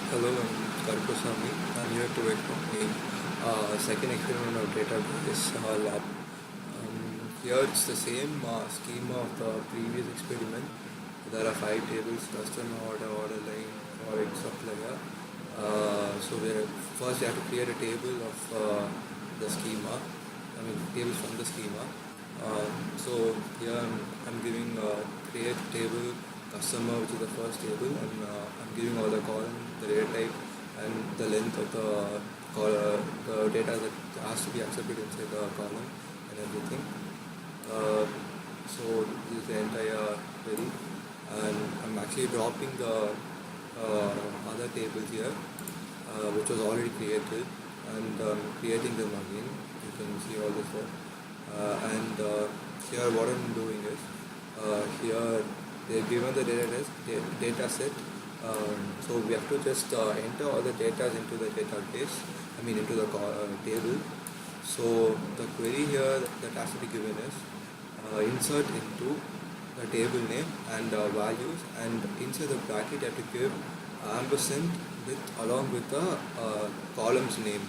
Hello, I'm Karpusamy. I'm here to explain a second experiment of database lab. Here it's the same schema of the previous experiment. There are 5 tables: customer, order line, product, supplier. First we have to create a table of the schema. Tables from the schema. So here I'm giving create table customer, which is the first table, and I'm giving all the column, the data type, and the length of the data that has to be accepted inside the column and everything. So this is the entire query, and I'm actually dropping the other tables here, which was already created, and creating them again. You can see all this here. Here what I'm doing is, here they've given the data set, so we have to just enter all the data into the database, into the table. So the query here that has to be given is insert into the table name and values, and inside the bracket you have to give ampersand along with the column's name.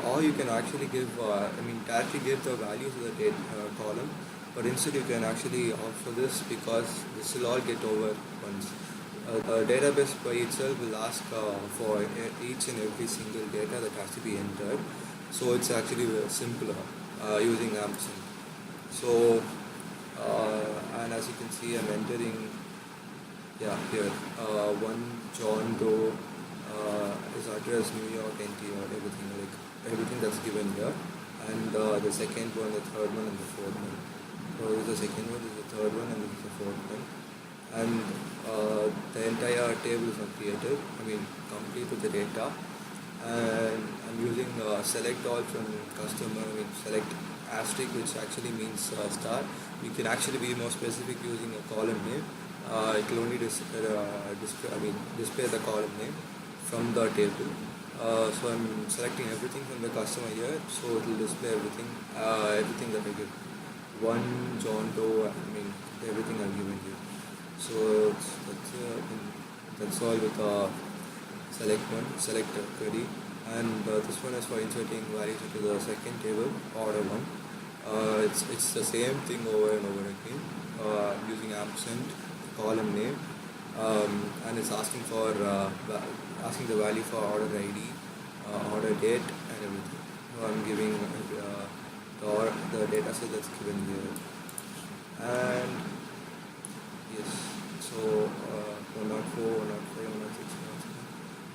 Or you can actually give, directly give the values of the column, but instead you can actually opt for this, because this will all get over once. The database by itself will ask for each and every single data that has to be entered, so it's actually simpler using ampersand. So, and as you can see, I'm entering here one John Doe, his address New York, NT, or everything that's given here, and the second one, the third one, and the fourth one. So this is the second one, this is the third one, and this is the fourth one, and the entire table is not created, complete with the data. And I'm using select all from customer, select asterisk, which actually means star. You can actually be more specific using a column name. It will only display the column name from the table. So I'm selecting everything from the customer here, so it will display everything that I give. One John Doe, everything I've given here. So that's all with select query, and this one is for inserting values into the second table, order one. It's the same thing over and over again, using ampersand, column name, and it's asking for asking the value for order ID, order date, and everything. So I'm giving the data set that's given here, and yes, so 104, 105, 106,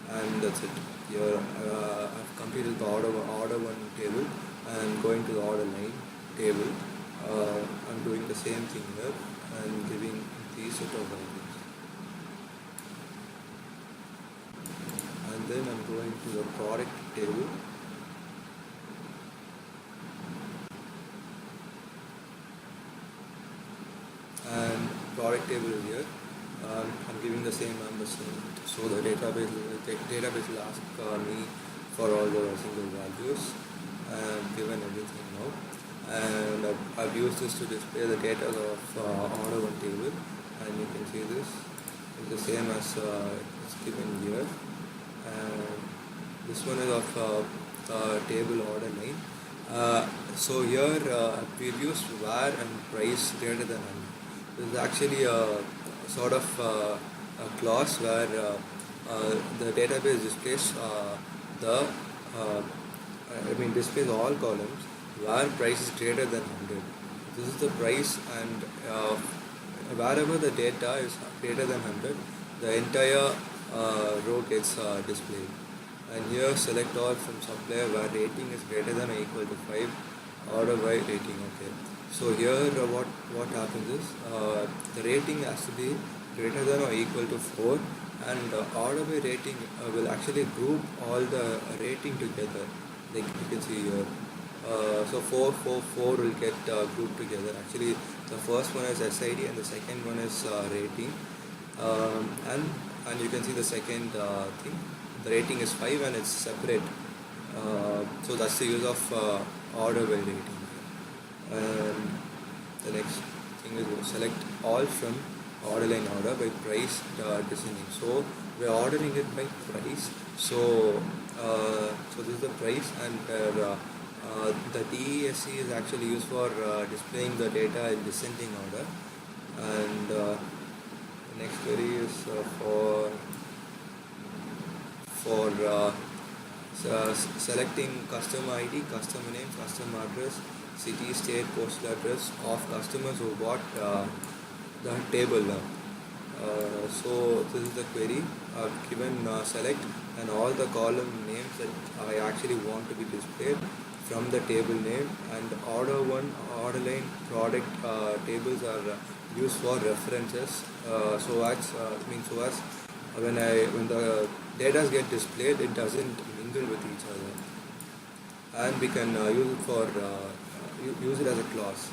and that's it. Here I've completed the order one table, and going to the order line table. I'm doing the same thing here and giving these set of values, and then I'm going to the product table, and product table is here. I'm giving the same numbers, so the database will ask me for all the single values. I've given everything now, and I've used this to display the data of order one table, and you can see this is the same as it's given here, and this one is of table order line. So here we've used var and price greater than 100. This is actually a sort of a clause where the database displays displays all columns where price is greater than 100. This is the price, and wherever the data is greater than 100, the entire row gets displayed. And here select all from supplier where rating is greater than or equal to 5, order by rating. Okay. So here what happens is the rating has to be greater than or equal to 4, and order by rating will actually group all the rating together, like you can see here. So 4 will get grouped together. Actually, the first one is SID and the second one is rating, and you can see the second thing. The rating is 5 and it's separate. So that's the use of order by rating. And the next thing is select all from order line order by price descending. So we're ordering it by price. So this is the price, and the DESC is actually used for displaying the data in descending order. And the next query is for selecting customer ID, customer name, customer address, city, state, postal address of customers who bought the table. So this is the query. I've given select and all the column names that I actually want to be displayed from the table name, and order one, order line, product tables are used for references. So as when the data get displayed, it doesn't mingle with each other, and we can use it for use it as a clause.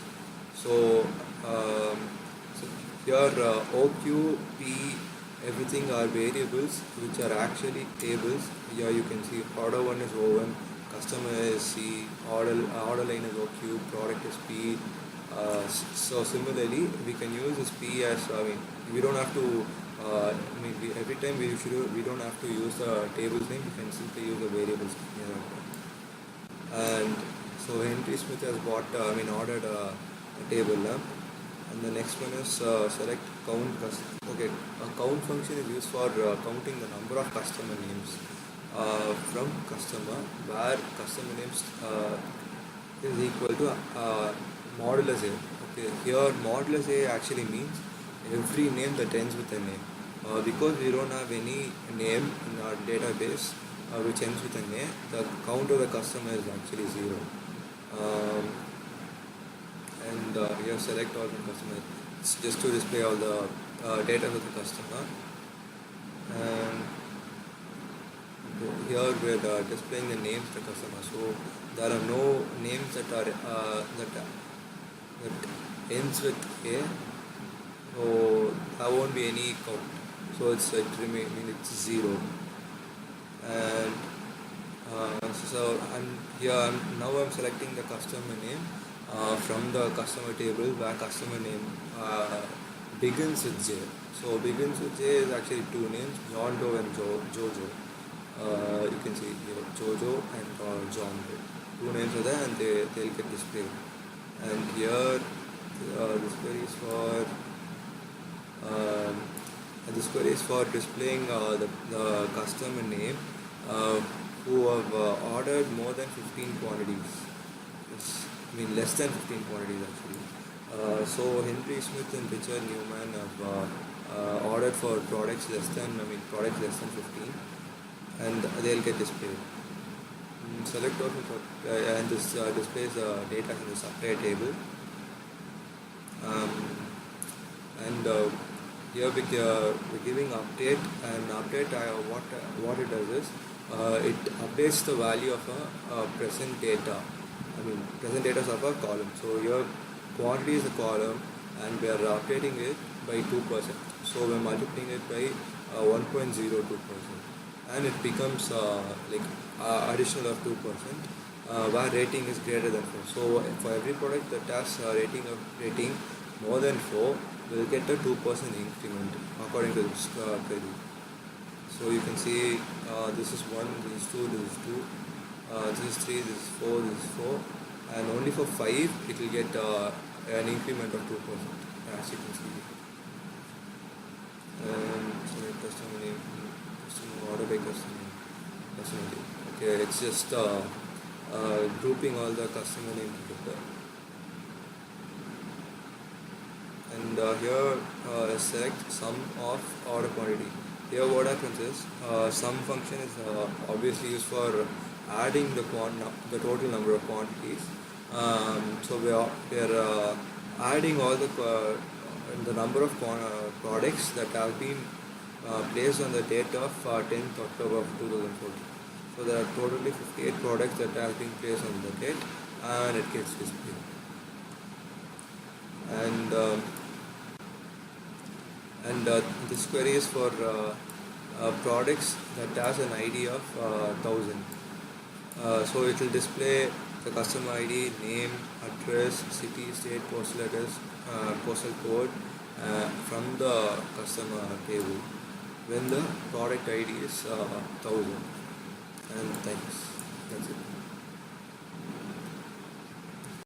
So, so here OQ, P, everything are variables which are actually tables. Here you can see order one is O1, customer is C, order line is OQ, product is P. So similarly, we can use this P as, we don't have to, every time we don't have to use the table's name, we can simply use the variables here. And so Henry Smith has ordered a table. And the next one is select count. Okay, a count function is used for counting the number of customer names from customer, where customer names is equal to modulus A. Okay, here modulus A actually means every name that ends with a name. Because we don't have any name in our database which ends with a name, the count of the customer is actually 0. And here select all the customer. It's just to display all the data of the customer. And here we're displaying the names of the customer. So there are no names that are that ends with A. So there won't be any count. So it's it's 0. And now I'm selecting the customer name from the customer table, where customer name begins with J. So begins with J is actually two names, John Doe and Jojo. You can see here Jojo and John Doe. Two names are there, and they'll get displayed. And here this query is for displaying the customer name who have ordered more than 15 quantities. Less than 15 quantities actually. So Henry Smith and Richard Newman have ordered for products less than 15, and they'll get displayed. Select also for and this displays data in the supply table. Here we're giving update, and update what it does is it updates the value of a present data. Present data of a column. So here quantity is a column, and we are updating it by 2%. So we're multiplying it by 1.02%, and it becomes additional of 2%, where rating is greater than 4. So for every product that has rating more than 4, we'll get a 2% increment according to this query. So you can see this is 1, this is 2, this is 2, this is 3, this is 4, this is 4, and only for 5 it will get an increment of 2%, as you can see. And so customer name, customer order by customer name. Okay, it's just grouping all the customer name together. And here select sum of order quantity. Here what happens is sum function is obviously used for adding the total number of quantities. So we are adding all the number of products that have been placed on the date of 10th October of 2014. So there are totally 58 products that have been placed on the date, and it gets displayed. And this query is for products that has an ID of 1000. So it will display the customer ID, name, address, city, state, postal address, postal code, from the customer table when the product ID is 1000. And thanks. That's it.